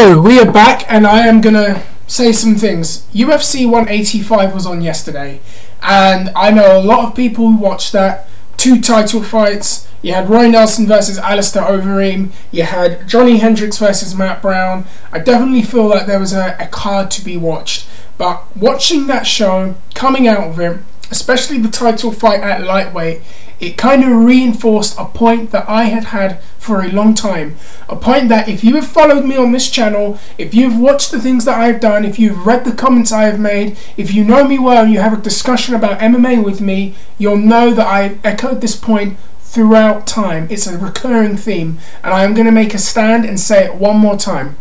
So we are back, and I am gonna say some things. UFC 185 was on yesterday, and I know a lot of people who watched that. 2 title fights. You had Roy Nelson versus Alistair Overeem. You had Johnny Hendricks versus Matt Brown. I definitely feel like there was a card to be watched. But watching that show, coming out of it, especially the title fight at lightweight, it kind of reinforced a point that I had for a long time. A point that if you have followed me on this channel, if you've watched the things that I've done, if you've read the comments I have made, if you know me well and you have a discussion about MMA with me, you'll know that I've echoed this point throughout time. It's a recurring theme, and I am going to make a stand and say it one more time.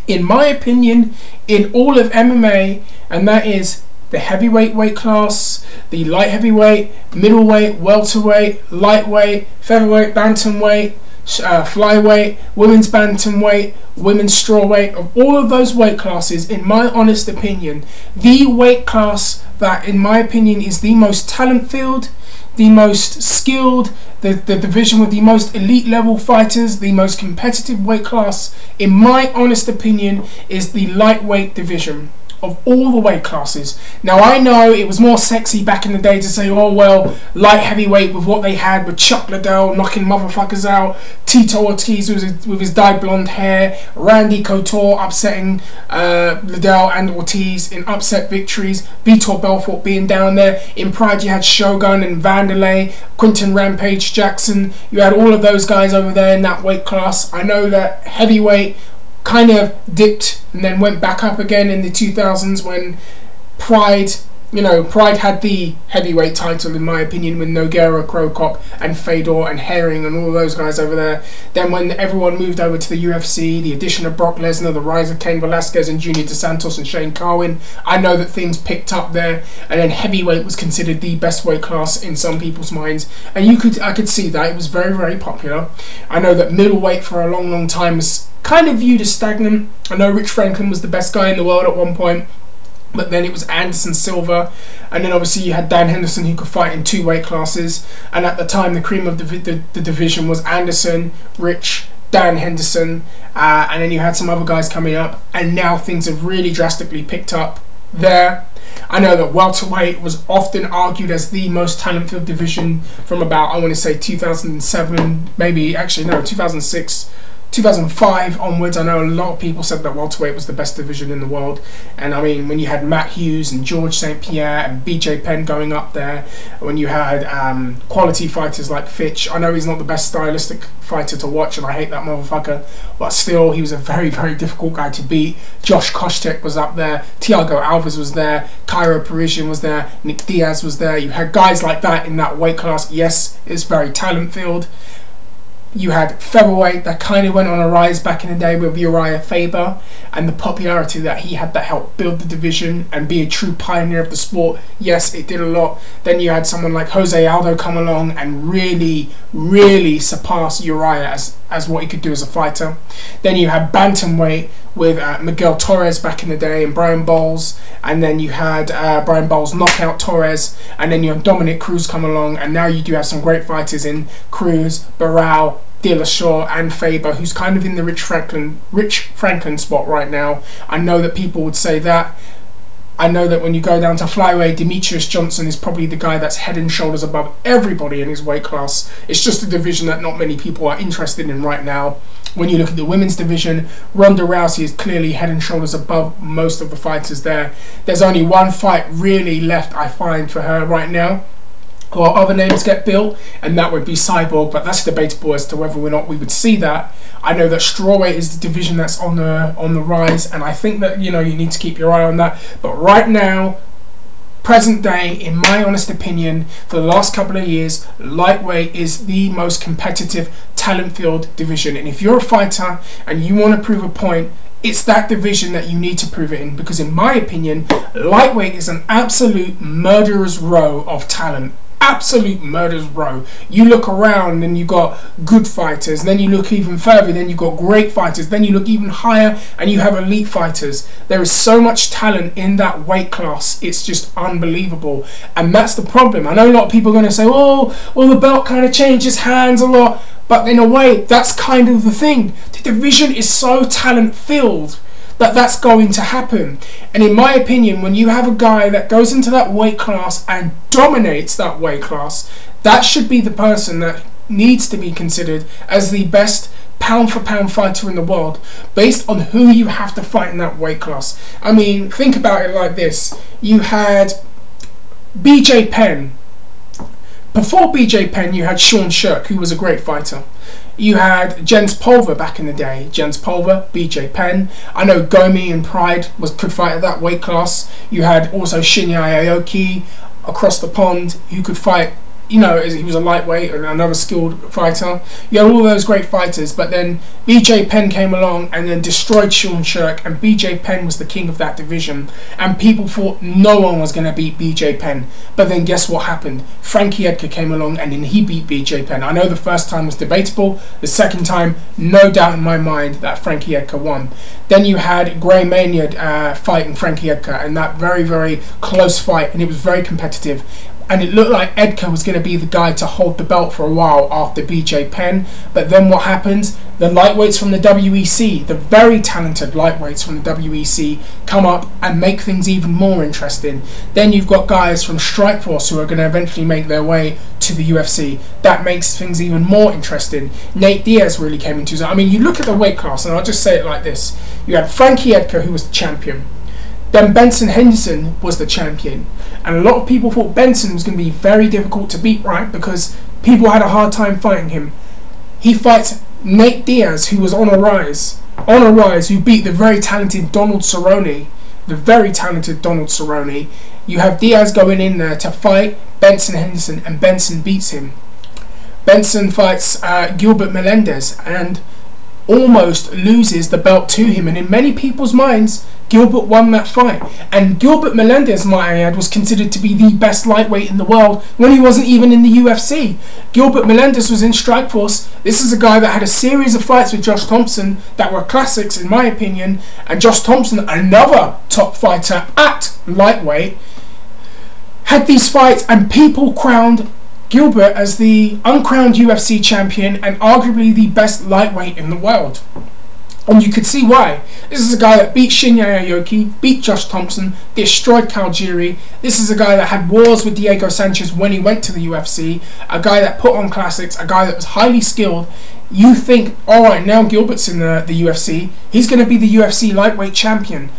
In my opinion, in all of MMA, and that is the heavyweight weight class, the light heavyweight, middleweight, welterweight, lightweight, featherweight, bantamweight, flyweight, women's bantamweight, women's strawweight, of all of those weight classes, in my honest opinion, the weight class that in my opinion is the most talent-filled, the most skilled, the division with the most elite level fighters, the most competitive weight class, in my honest opinion, is the lightweight division of all the weight classes. Now I know it was more sexy back in the day to say, oh well, light heavyweight with what they had with Chuck Liddell knocking motherfuckers out, Tito Ortiz with his dyed blonde hair, Randy Couture upsetting Liddell and Ortiz in upset victories, Vitor Belfort being down there. In Pride you had Shogun and Vanderlei, Quinton Rampage Jackson. You had all of those guys over there in that weight class. I know that heavyweight kind of dipped and then went back up again in the 2000s when Pride had the heavyweight title, in my opinion, with Nogueira, Krokop and Fedor and Herring and all those guys over there. Then when everyone moved over to the UFC, the addition of Brock Lesnar, the rise of Cain Velasquez and Junior Dos Santos and Shane Carwin, I know that things picked up there, and then heavyweight was considered the best weight class in some people's minds, and I could see that it was very, very popular. I know that middleweight for a long time was kind of viewed as stagnant. I know Rich Franklin was the best guy in the world at one point, but then it was Anderson Silva, and then obviously you had Dan Henderson, who could fight in 2 weight classes, and at the time the cream of the division was Anderson, Rich, Dan Henderson, and then you had some other guys coming up, and now things have really drastically picked up there. I know that welterweight was often argued as the most talent-filled division from about, I want to say 2007, maybe actually no, 2006, 2005 onwards. I know a lot of people said that welterweight was the best division in the world, and I mean, when you had Matt Hughes and George St. Pierre and BJ Penn going up there, when you had quality fighters like Fitch. I know he's not the best stylistic fighter to watch, and I hate that motherfucker, but still, he was a very, very difficult guy to beat. Josh Koscheck was up there, Thiago Alves was there, Cairo Parisian was there, Nick Diaz was there. You had guys like that in that weight class. Yes, it's very talent-filled. You had featherweight that kind of went on a rise back in the day with Uriah Faber, and the popularity that he had that helped build the division and be a true pioneer of the sport. Yes, it did a lot. Then you had someone like Jose Aldo come along and really, really surpass Uriah as what he could do as a fighter. Then you had bantamweight with Miguel Torres back in the day and Brian Bowles, and then you had Brian Bowles knock out Torres, and then you have Dominic Cruz come along, and now you do have some great fighters in Cruz, Barral, Dillashaw and Faber, who's kind of in the Rich Franklin spot right now. I know that people would say that. I know that when you go down to flyweight, Demetrius Johnson is probably the guy that's head and shoulders above everybody in his weight class. It's just a division that not many people are interested in right now. When you look at the women's division, Ronda Rousey is clearly head and shoulders above most of the fighters there. There's only one fight really left, I find, for her right now, or other names get built, and that would be Cyborg, but that's debatable as to whether or not we would see that. I know that strawweight is the division that's on the rise, and I think that, you know, you need to keep your eye on that. But right now, present day, in my honest opinion, for the last couple of years, lightweight is the most competitive, talent-filled division. And if you're a fighter and you want to prove a point, it's that division that you need to prove it in, because in my opinion, lightweight is an absolute murderer's row of talent. absolute murder's row. You look around and you got good fighters, then you look even further, then you got great fighters, then you look even higher and you have elite fighters. There is so much talent in that weight class, it's just unbelievable. And that's the problem. I know a lot of people are going to say, oh, well, the belt kind of changes hands a lot, but in a way, that's kind of the thing. The division is so talent filled that that's going to happen. And in my opinion, when you have a guy that goes into that weight class and dominates that weight class, that should be the person that needs to be considered as the best pound for pound fighter in the world, based on who you have to fight in that weight class. I mean, think about it like this. You had BJ Penn. Before BJ Penn, you had Sean Shirk, who was a great fighter. You had Jens Pulver back in the day. Jens Pulver, BJ Penn. I know Gomi and Pride could fight at that weight class. You had also Shinya Aoki across the pond, who could fight. You know, he was a lightweight and another skilled fighter. You had all those great fighters, but then BJ Penn came along and then destroyed Sean Shirk, and BJ Penn was the king of that division. And people thought no one was going to beat BJ Penn. But then guess what happened? Frankie Edgar came along and then he beat BJ Penn. I know the first time was debatable. The second time, no doubt in my mind that Frankie Edgar won. Then you had Gray Maynard fighting Frankie Edgar, and that very, very close fight, and it was very competitive. And it looked like Edgar was going to be the guy to hold the belt for a while after BJ Penn. But then what happens? The lightweights from the WEC, the very talented lightweights from the WEC, come up and make things even more interesting. Then you've got guys from Strikeforce who are going to eventually make their way to the UFC. That makes things even more interesting. Nate Diaz really came into it. I mean, you look at the weight class, and I'll just say it like this. You had Frankie Edgar, who was the champion. Then Benson Henderson was the champion. And a lot of people thought Benson was going to be very difficult to beat, right? Because people had a hard time fighting him. He fights Nate Diaz, who was on a rise, who beat the very talented Donald Cerrone. You have Diaz going in there to fight Benson Henderson, and Benson beats him. Benson fights Gilbert Melendez and almost loses the belt to him, and in many people's minds Gilbert won that fight. And Gilbert Melendez, might I add, was considered to be the best lightweight in the world when he wasn't even in the UFC. Gilbert Melendez was in Strikeforce. This is a guy that had a series of fights with Josh Thompson that were classics in my opinion, and Josh Thompson, another top fighter at lightweight, had these fights, and people crowned Gilbert as the uncrowned UFC champion and arguably the best lightweight in the world. And you could see why. This is a guy that beat Shinya Aoki, beat Josh Thompson, destroyed Kalgiri. This is a guy that had wars with Diego Sanchez when he went to the UFC. A guy that put on classics, a guy that was highly skilled. You think, alright, now Gilbert's in the UFC. He's going to be the UFC lightweight champion.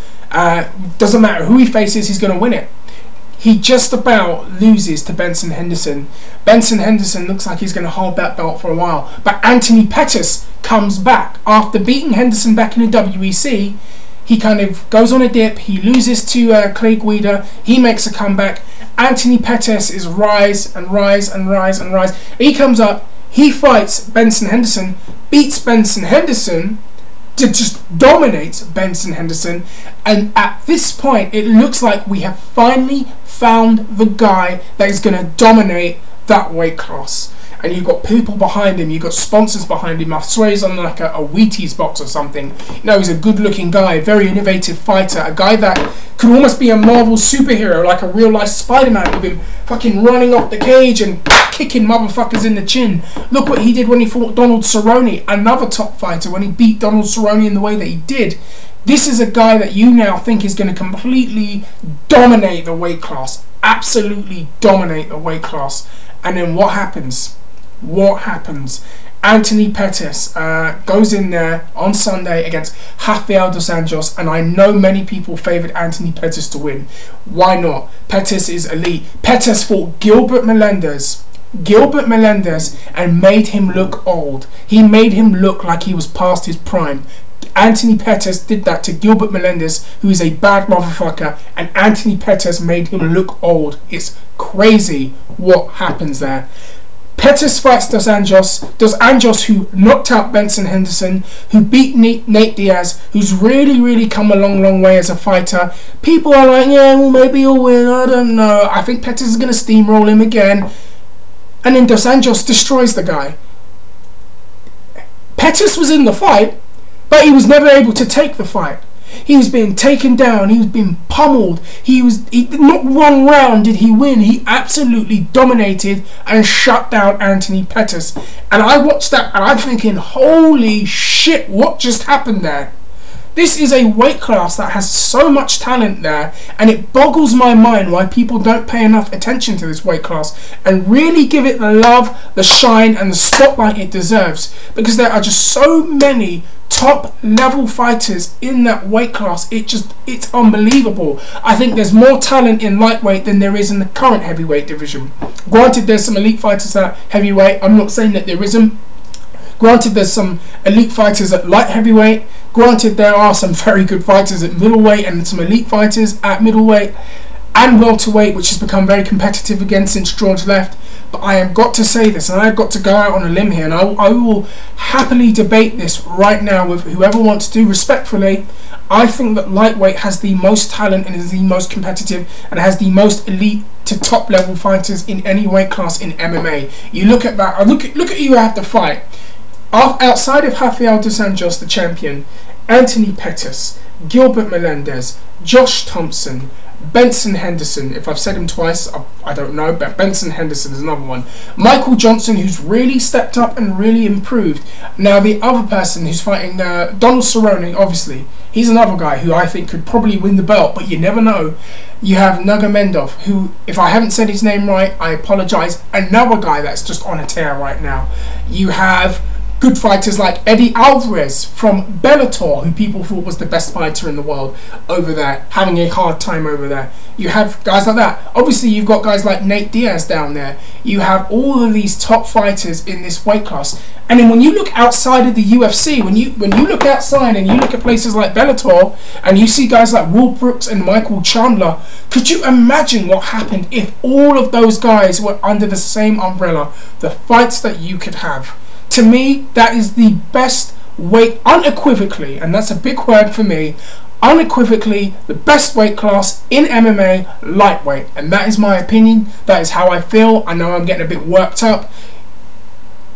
Doesn't matter who he faces, he's going to win it. He just about loses to Benson Henderson. Benson Henderson looks like he's going to hold that belt for a while. But Anthony Pettis comes back. After beating Henderson back in the WEC, he kind of goes on a dip. He loses to Clay Guida. He makes a comeback. Anthony Pettis is rise and rise and rise and rise. He comes up. He fights Benson Henderson. Beats Benson Henderson. Just dominates Benson Henderson, and at this point it looks like we have finally found the guy that is going to dominate that weight class. And you've got people behind him, you've got sponsors behind him. I swear he's on like a Wheaties box or something. You know, he's a good looking guy, very innovative fighter, a guy that could almost be a Marvel superhero, like a real life Spider-Man, with him fucking running off the cage and kicking motherfuckers in the chin. Look what he did when he fought Donald Cerrone, another top fighter, when he beat Donald Cerrone in the way that he did. This is a guy that you now think is going to completely dominate the weight class, absolutely dominate the weight class. And then what happens? What happens? Anthony Pettis goes in there on Sunday against Rafael dos Anjos, and I know many people favoured Anthony Pettis to win. Why not? Pettis is elite. Pettis fought Gilbert Melendez, and made him look old. He made him look like he was past his prime. Anthony Pettis did that to Gilbert Melendez, who is a bad motherfucker, and Anthony Pettis made him look old. It's crazy what happens there. Pettis fights Dos Anjos, who knocked out Benson Henderson, who beat Nate Diaz, who's really come a long way as a fighter. People are like, yeah, well, maybe he'll win, I don't know. I think Pettis is going to steamroll him again. and then Dos Anjos destroys the guy. Pettis was in the fight, but he was never able to take the fight. He was being taken down. He was being pummeled. Not one round did he win. He absolutely dominated and shut down Anthony Pettis. And I watched that and I'm thinking, holy shit, what just happened there? This is a weight class that has so much talent there, and it boggles my mind why people don't pay enough attention to this weight class and really give it the love, the shine and the spotlight it deserves, because there are just so many top level fighters in that weight class. It's unbelievable. I think there's more talent in lightweight than there is in the current heavyweight division. Granted, there's some elite fighters at heavyweight. I'm not saying that there isn't. Granted, there's some elite fighters at light heavyweight. Granted, there are some very good fighters at middleweight and some elite fighters at middleweight and welterweight, which has become very competitive again since George left. But I have got to say this, and I've got to go out on a limb here, and I will happily debate this right now with whoever wants to, respectfully. I think that lightweight has the most talent and is the most competitive and has the most elite to top level fighters in any weight class in MMA. You look at that, look at who you have to fight. Outside of Rafael dos Anjos, the champion, Anthony Pettis, Gilbert Melendez, Josh Thompson, Benson Henderson, if I've said him twice, I don't know, but Benson Henderson is another one. Michael Johnson, who's really stepped up and really improved. Now, the other person who's fighting, Donald Cerrone, obviously, he's another guy who I think could probably win the belt, but you never know. You have Nurmagomedov, who, if I haven't said his name right, I apologise, another guy that's just on a tear right now. You have good fighters like Eddie Alvarez from Bellator, who people thought was the best fighter in the world over there, having a hard time over there. You have guys like that. Obviously, you've got guys like Nate Diaz down there. You have all of these top fighters in this weight class. And then when you look outside of the UFC, when you look outside and you look at places like Bellator, and you see guys like Will Brooks and Michael Chandler, could you imagine what happened if all of those guys were under the same umbrella? The fights that you could have. To me, that is the best weight, unequivocally, and that's a big word for me, unequivocally the best weight class in MMA, lightweight. And that is my opinion. That is how I feel. I know I'm getting a bit worked up.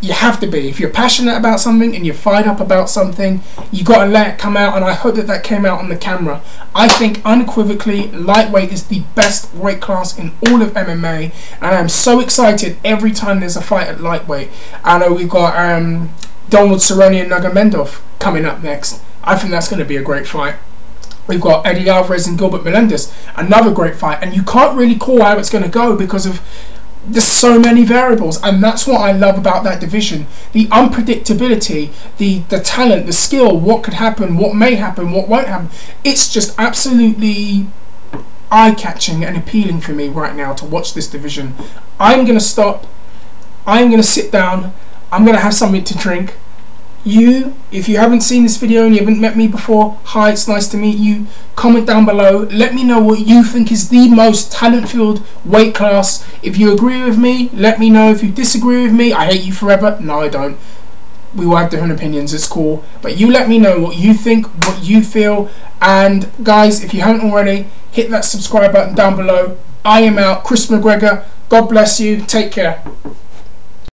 You have to be. If you're passionate about something and you're fired up about something, you got to let it come out, and I hope that that came out on the camera. I think unequivocally lightweight is the best weight class in all of MMA, and I'm so excited every time there's a fight at lightweight. I know we've got Donald Cerrone and Nurmagomedov coming up next. I think that's going to be a great fight. We've got Eddie Alvarez and Gilbert Melendez, another great fight, and you can't really call how it's going to go because of there's so many variables, and that's what I love about that division. The unpredictability, the talent, the skill, what could happen, what may happen, what won't happen. It's just absolutely eye-catching and appealing for me right now to watch this division. I'm going to stop. I'm going to sit down. I'm going to have something to drink. You, if you haven't seen this video and you haven't met me before, hi, it's nice to meet you. Comment down below. Let me know what you think is the most talent-filled weight class. If you agree with me, let me know. If you disagree with me, I hate you forever. No, I don't. We will have different opinions. It's cool. But you let me know what you think, what you feel. And guys, if you haven't already, hit that subscribe button down below. I am out. Chris McGregor. God bless you. Take care.